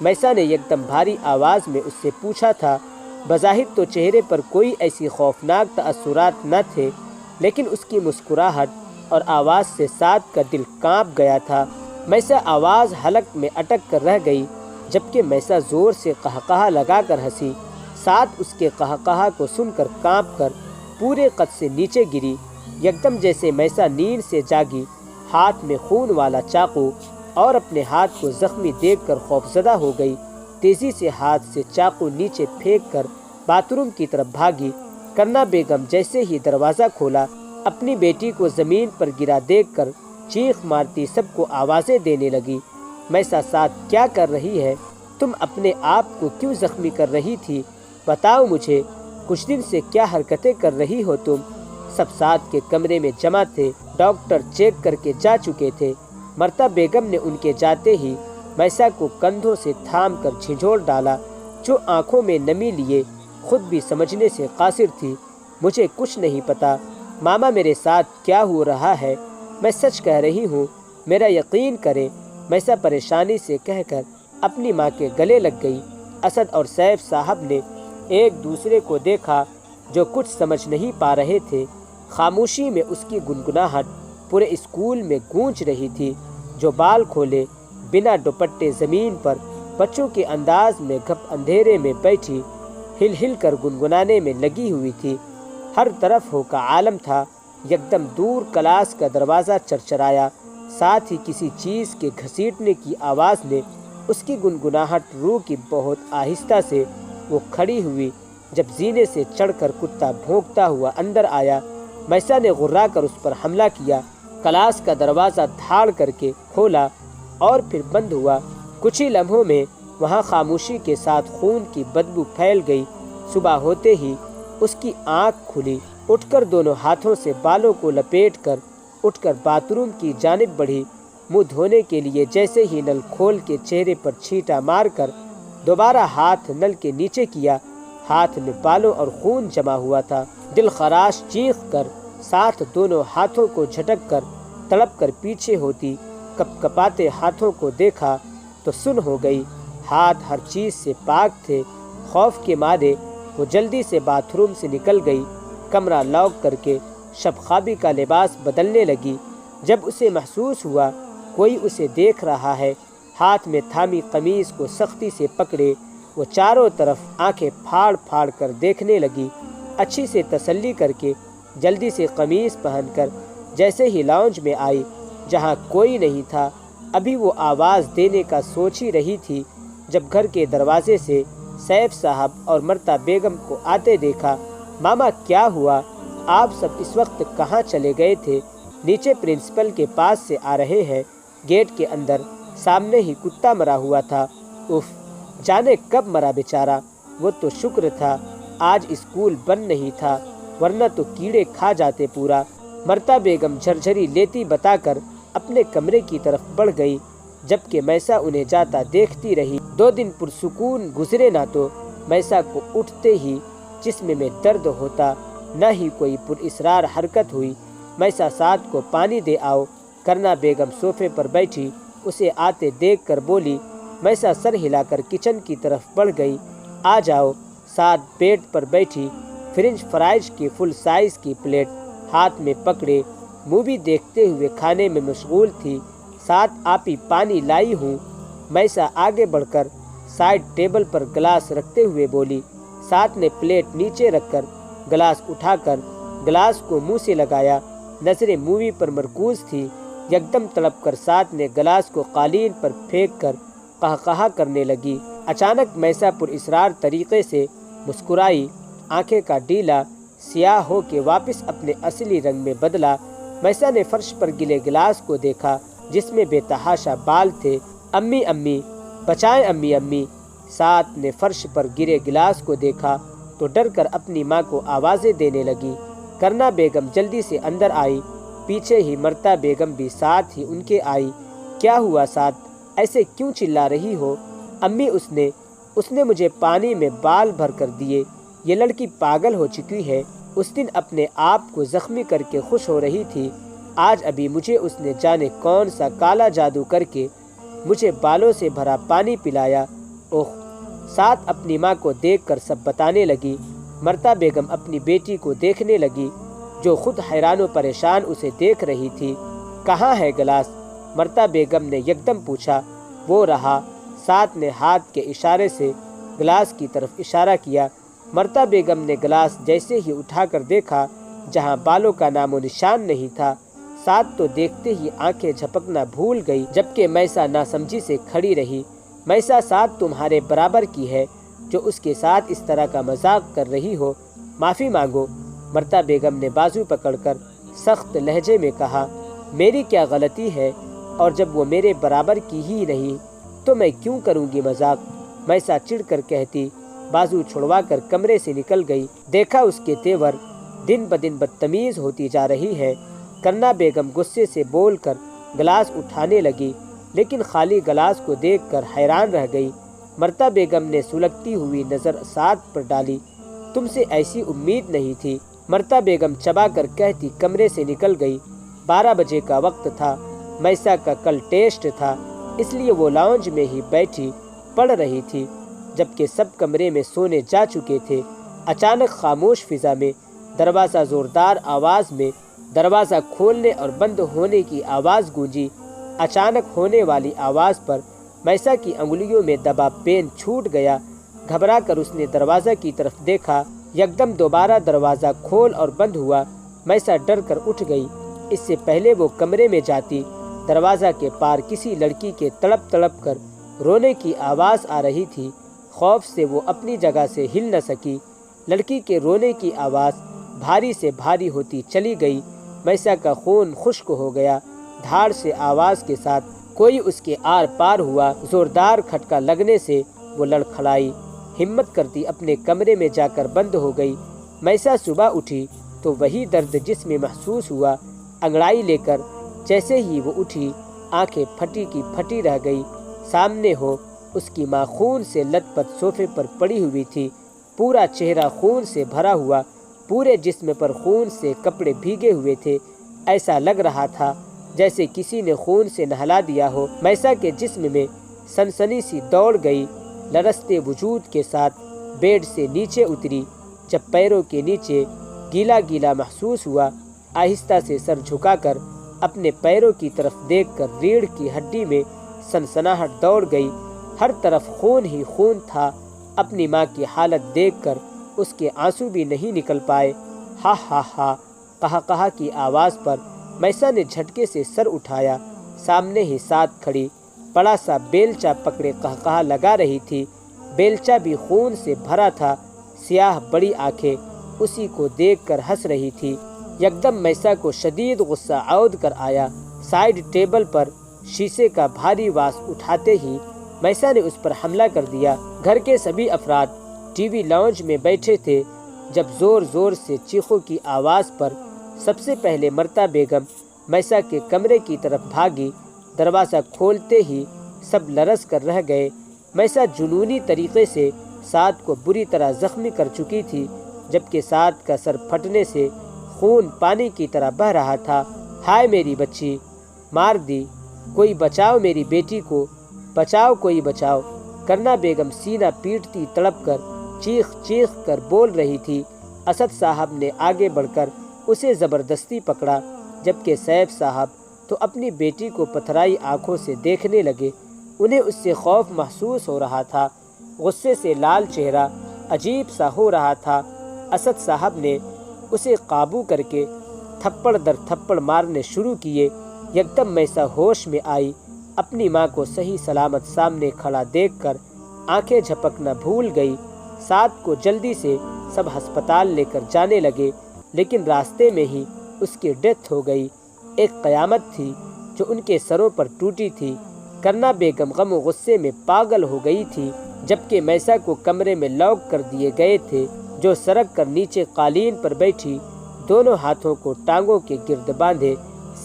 میسا نے یکدم بھاری آواز میں اس سے پوچھا تھا۔ بظاہر تو چہرے پر کوئی ایسی خوفناک تاثرات نہ تھے، لیکن اس کی مسکراہٹ اور آواز سے سعد کا دل کانپ گیا تھا۔ میسا آواز حلق میں اٹک کر رہ گئی، جبکہ میسا زور سے قہقہا لگا کر ہنسی۔ سعد اس کے قہقہا کو سن کر کانپ کر پورے قد سے نیچے گری۔ یکدم جیسے میسا نیند سے جاگی، ہاتھ میں خون والا چاقو اور اپنے ہاتھ کو زخمی دیکھ کر خوفزدہ ہو گئی۔ تیزی سے ہاتھ سے چاقو نیچے پھینک کر باتھ روم کی طرف بھاگی۔ کرنا بیگم جیسے ہی دروازہ کھولا، اپنی بیٹی کو زمین پر گرا دیکھ کر چیخ مارتی سب کو آوازیں دینے لگی۔ میسا سعد کیا کر رہی ہے؟ تم اپنے آپ کو کیوں زخمی کر رہی تھی؟ بتاؤ مجھے، کچھ دن سے کیا حرکتیں کر رہی ہو تم؟ سب سعد کے کمرے میں جمع تھے۔ ڈاکٹر چیک کر کے جا چکے تھے۔ مرتا بیگم نے ان کے جاتے ہی میسا کو کندھوں سے تھام کر جھنجھوڑ ڈالا، جو آنکھوں میں نمی لیے خود بھی سمجھنے سے قاصر تھی۔ مجھے کچھ نہیں پتا ماما، میرے ساتھ کیا ہو رہا ہے؟ میں سچ کہہ رہی ہوں، میرا یقین کریں۔ میسا پریشانی سے کہہ کر اپنی ماں کے گلے لگ گئی۔ اسد اور سیف صاحب نے ایک دوسرے کو دیکھا جو کچھ سمجھ نہیں پا رہے تھے۔ خاموشی میں اس کی گنگناہٹ پورے اسکول میں گونج رہی تھی، جو بال کھولے بنا دوپٹے زمین پر بچوں کے انداز میں گھپ اندھیرے میں بیٹھی ہل ہل کر گنگنانے میں لگی ہوئی تھی۔ ہر طرف ہو کا عالم تھا۔ یکدم دور کلاس کا دروازہ چرچرایا، ساتھ ہی کسی چیز کے گھسیٹنے کی آواز نے اس کی گنگناہٹ رو کی۔ بہت آہستہ سے وہ کھڑی ہوئی۔ جب زینے سے چڑھ کر کتا بھونکتا ہوا اندر آیا، میسا نے غرا کر اس پر حملہ کیا۔ کلاس کا دروازہ دھاڑ کر کے کھولا اور پھر بند ہوا۔ کچھ ہی لمحوں میں وہاں خاموشی کے ساتھ خون کی بدبو پھیل گئی۔ صبح ہوتے ہی اس کی آنکھ کھلی، اٹھ کر دونوں ہاتھوں سے بالوں کو لپیٹ کر اٹھ کر باتھ روم کی جانب بڑھی۔ منہ دھونے کے لیے جیسے ہی نل کھول کے چہرے پر چھینٹا مار کر دوبارہ ہاتھ نل کے نیچے کیا، ہاتھ میں بالوں اور خون جمع ہوا تھا۔ دل خراش چیخ کر ساتھ دونوں ہاتھوں کو جھٹک کر تڑپ کر پیچھے ہوتی، کپ کپاتے ہاتھوں کو دیکھا تو سن ہو گئی۔ ہاتھ ہر چیز سے پاک تھے۔ خوف کے مارے وہ جلدی سے باتھ روم سے نکل گئی، کمرہ لاک کر کے شب خوابی کا لباس بدلنے لگی۔ جب اسے محسوس ہوا کوئی اسے دیکھ رہا ہے، ہاتھ میں تھامی قمیص کو سختی سے پکڑے وہ چاروں طرف آنکھیں پھاڑ پھاڑ کر دیکھنے لگی۔ اچھی سے تسلی کر کے جلدی سے قمیص پہن کر جیسے ہی لاؤنج میں آئی، جہاں کوئی نہیں تھا، ابھی وہ آواز دینے کا سوچ ہی رہی تھی جب گھر کے دروازے سے سیف صاحب اور مرتا بیگم کو آتے دیکھا۔ ماما کیا ہوا؟ آپ سب اس وقت کہاں چلے گئے تھے؟ نیچے پرنسپل کے پاس سے آ رہے ہیں۔ گیٹ کے اندر سامنے ہی کتا مرا ہوا تھا۔ اف، جانے کب مرا بیچارہ۔ وہ تو شکر تھا آج اسکول بند نہیں تھا، ورنہ تو کیڑے کھا جاتے پورا۔ مرتا بیگم جھرجھری لیتی بتا کر اپنے کمرے کی طرف بڑھ گئی، جبکہ میسا انہیں جاتا دیکھتی رہی۔ 2 دن پرسکون گزرے نہ تو میسا کو اٹھتے ہی جسم میں درد ہوتا، نہ ہی کوئی پراسرار حرکت ہوئی۔ میسا سعد کو پانی دے آؤ۔ کرنا بیگم صوفے پر بیٹھی اسے آتے دیکھ کر بولی۔ میسا سر ہلا کر کچن کی طرف بڑھ گئی۔ آ جاؤ۔ سعد بیڈ پر بیٹھی فرنچ فرائز کی فل سائز کی پلیٹ ہاتھ میں پکڑے مووی دیکھتے ہوئے کھانے میں مشغول تھی۔ سعد آپی پانی لائی ہوں۔ میسا آگے بڑھ کر سائڈ ٹیبل پر گلاس رکھتے ہوئے بولی۔ سعد نے پلیٹ نیچے رکھ کر گلاس اٹھا کر گلاس کو منہ سے لگایا، نظریں مووی پر مرکوز تھی۔ یکدم تڑپ کر سعد نے گلاس کو قالین پر پھینک کر قہقہا کرنے لگی۔ اچانک میسا پراسرار طریقے سے مسکرائی، آنکھیں کا ڈیلا سیاہ ہو کے واپس اپنے اصلی رنگ میں بدلا۔ میسا نے فرش پر گلے گلاس کو دیکھا جس میں بے تحاشا بال تھے۔ امی امی بچائیں، امی امی۔ سعد نے فرش پر گرے گلاس کو دیکھا تو ڈر کر اپنی ماں کو آوازیں دینے لگی۔ کرنا بیگم جلدی سے اندر آئی، پیچھے ہی مرتا بیگم بھی ساتھ ہی ان کے آئی۔ کیا ہوا سعد؟ ایسے کیوں چلا رہی ہو؟ امی اس نے مجھے پانی میں بال بھر کر دیے۔ یہ لڑکی پاگل ہو چکی ہے۔ اس دن اپنے آپ کو زخمی کر کے خوش ہو رہی تھی، آج ابھی مجھے اس نے جانے کون سا کالا جادو کر کے مجھے بالوں سے بھرا پانی پلایا اوہ! سعد اپنی ماں کو دیکھ کر سب بتانے لگی۔ مرتا بیگم اپنی بیٹی کو دیکھنے لگی جو خود حیران و پریشان اسے دیکھ رہی تھی۔ کہاں ہے گلاس؟ مرتا بیگم نے یکدم پوچھا۔ وہ رہا۔ سعد نے ہاتھ کے اشارے سے گلاس کی طرف اشارہ کیا۔ مرتا بیگم نے گلاس جیسے ہی اٹھا کر دیکھا، جہاں بالوں کا نام و نشان نہیں تھا، سعد تو دیکھتے ہی آنکھیں جھپکنا بھول گئی، جبکہ میسا ناسمجھی سے کھڑی رہی۔ میسا سعد تمہارے برابر کی ہے جو اس کے ساتھ اس طرح کا مذاق کر رہی ہو، معافی مانگو۔ مرتا بیگم نے بازو پکڑ کر سخت لہجے میں کہا۔ میری کیا غلطی ہے؟ اور جب وہ میرے برابر کی ہی نہیں تو میں کیوں کروں گی مذاق؟ میسا چڑ کر کہتی، بازو چھڑوا کر کمرے سے نکل گئی۔ دیکھا اس کے تیور دن بدن بدتمیز ہوتی جا رہی ہے۔ کرنا بیگم غصے سے بول کر گلاس اٹھانے لگی، لیکن خالی گلاس کو دیکھ کر حیران رہ گئی۔ مرتا بیگم نے سلگتی ہوئی نظر سعد پر ڈالی۔ تم سے ایسی امید نہیں تھی۔ مرتا بیگم چبا کر کہتی کمرے سے نکل گئی۔ 12 بجے کا وقت تھا۔ میسا کا کل ٹیسٹ تھا، اس لیے وہ لاؤنج میں ہی بیٹھی پڑھ رہی تھی، جبکہ سب کمرے میں سونے جا چکے تھے۔ اچانک خاموش فضا میں دروازہ زوردار آواز میں دروازہ کھولنے اور بند ہونے کی آواز گونجی۔ اچانک ہونے والی آواز پر میسا کی انگلیوں میں دبا پین چھوٹ گیا۔ گھبرا کر اس نے دروازہ کی طرف دیکھا۔ یکدم دوبارہ دروازہ کھول اور بند ہوا۔ میسا ڈر کر اٹھ گئی۔ اس سے پہلے وہ کمرے میں جاتی، دروازہ کے پار کسی لڑکی کے تڑپ تڑپ کر رونے کی آواز آ رہی تھی۔ خوف سے وہ اپنی جگہ سے ہل نہ سکی۔ لڑکی کے رونے کی آواز بھاری سے بھاری ہوتی چلی گئی۔ میسا کا خون خشک ہو گیا۔ دھاڑ سے آواز کے ساتھ کوئی اس کے آر پار ہوا۔ زوردار کھٹکا لگنے سے وہ لڑکھڑائی۔ ہمت کرتی اپنے کمرے میں جا کر بند ہو گئی۔ میسا صبح اٹھی تو وہی درد جس میں محسوس ہوا۔ انگڑائی لے کر جیسے ہی وہ اٹھی، آنکھیں پھٹی کی پھٹی رہ گئی۔ سامنے ہو اس کی ماں خون سے لت پت صوفے پر پڑی ہوئی تھی، پورا چہرہ خون سے بھرا ہوا، پورے جسم پر خون سے کپڑے بھیگے ہوئے تھے۔ ایسا لگ رہا تھا جیسے کسی نے خون سے نہلا دیا ہو۔ میسا کے جسم میں سنسنی سی دوڑ گئی۔ لرزتے وجود کے ساتھ بیڈ سے نیچے اتری۔ جب پیروں کے نیچے گیلا گیلا محسوس ہوا، آہستہ سے سر جھکا کر اپنے پیروں کی طرف دیکھ کر ریڑھ کی ہڈی میں سنسناہٹ دوڑ گئی۔ ہر طرف خون ہی خون تھا۔ اپنی ماں کی حالت دیکھ کر اس کے آنسو بھی نہیں نکل پائے۔ ہا ہا ہا قہقہا کی آواز پر میسا نے جھٹکے سے سر اٹھایا۔ سامنے ہی سعد کھڑی بڑا سا بیلچہ پکڑے قہقہا لگا رہی تھی۔ بیلچہ بھی خون سے بھرا تھا۔ سیاہ بڑی آنکھیں اسی کو دیکھ کر ہنس رہی تھی۔ یکدم میسا کو شدید غصہ عود کر آیا۔ سائیڈ ٹیبل پر شیشے کا بھاری واس اٹھاتے ہی میسا نے اس پر حملہ کر دیا۔ گھر کے سبھی افراد ٹی وی لاؤنج میں بیٹھے تھے جب زور زور سے چیخوں کی آواز پر سب سے پہلے مرتا بیگم میسا کے کمرے کی طرف بھاگی۔ دروازہ کھولتے ہی سب لرز کر رہ گئے۔ میسا جنونی طریقے سے سعد کو بری طرح زخمی کر چکی تھی، جبکہ سعد کا سر پھٹنے سے خون پانی کی طرح بہہ رہا تھا۔ ہائے میری بچی، مار دی، کوئی بچاؤ میری بیٹی کو، بچاؤ کوئی بچاؤ۔ کرنا بیگم سینہ پیٹتی تڑپ کر چیخ چیخ کر بول رہی تھی۔ اسد صاحب نے آگے بڑھ کر اسے زبردستی پکڑا، جبکہ سیف صاحب تو اپنی بیٹی کو پتھرائی آنکھوں سے دیکھنے لگے۔ انہیں اس سے خوف محسوس ہو رہا تھا۔ غصے سے لال چہرہ عجیب سا ہو رہا تھا۔ اسد صاحب نے اسے قابو کر کے تھپڑ در تھپڑ مارنے شروع کیے۔ یکدم میسا ہوش میں آئی۔ اپنی ماں کو صحیح سلامت سامنے کھڑا دیکھ کر آنکھیں جھپکنا بھول گئی۔ سعد کو جلدی سے سب ہسپتال لے کر جانے لگے، لیکن راستے میں ہی اس کی ڈیتھ ہو گئی۔ ایک قیامت تھی جو ان کے سروں پر ٹوٹی تھی۔ کرنا بیگم غم و غصے میں پاگل ہو گئی تھی، جبکہ میسا کو کمرے میں لاک کر دیے گئے تھے، جو سرک کر نیچے قالین پر بیٹھی، دونوں ہاتھوں کو ٹانگوں کے گرد باندھے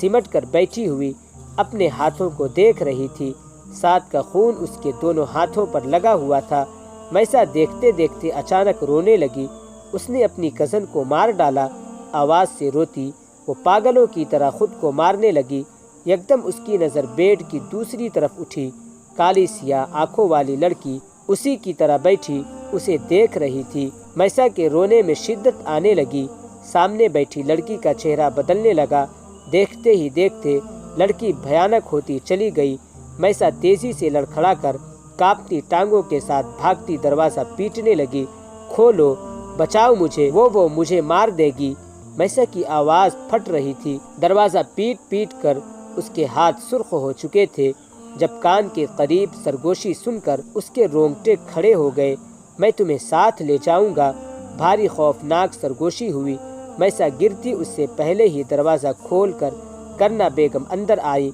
سمٹ کر بیٹھی ہوئی اپنے ہاتھوں کو دیکھ رہی تھی۔ سعد کا خون اس کے دونوں ہاتھوں پر لگا ہوا تھا۔ میسا دیکھتے دیکھتے اچانک رونے لگی۔ اس نے اپنی کزن کو مار ڈالا، آواز سے روتی وہ پاگلوں کی طرح خود کو مارنے لگی۔ یکدم اس کی نظر بیڈ کی دوسری طرف اٹھی۔ کالی سیاہ آنکھوں والی لڑکی اسی کی طرح بیٹھی اسے دیکھ رہی تھی۔ میسا کے رونے میں شدت آنے لگی۔ سامنے بیٹھی لڑکی کا چہرہ بدلنے لگا۔ دیکھتے ہی دیکھتے لڑکی بھیانک ہوتی چلی گئی۔ میسا تیزی سے لڑکھڑا کر کانپتی ٹانگوں کے ساتھ بھاگتی دروازہ پیٹنے لگی۔ کھولو، بچاؤ مجھے، وہ مجھے مار دے گی۔ میسا کی آواز پھٹ رہی تھی۔ دروازہ پیٹ پیٹ کر اس کے ہاتھ سرخ ہو چکے تھے۔ جب کان کے قریب سرگوشی سن کر اس کے رونگٹے کھڑے ہو گئے۔ میں تمہیں ساتھ لے جاؤں گا۔ بھاری خوفناک سرگوشی ہوئی۔ میسا گرتی اس سے پہلے ہی دروازہ کھول کر کرنا بیگم اندر آئی۔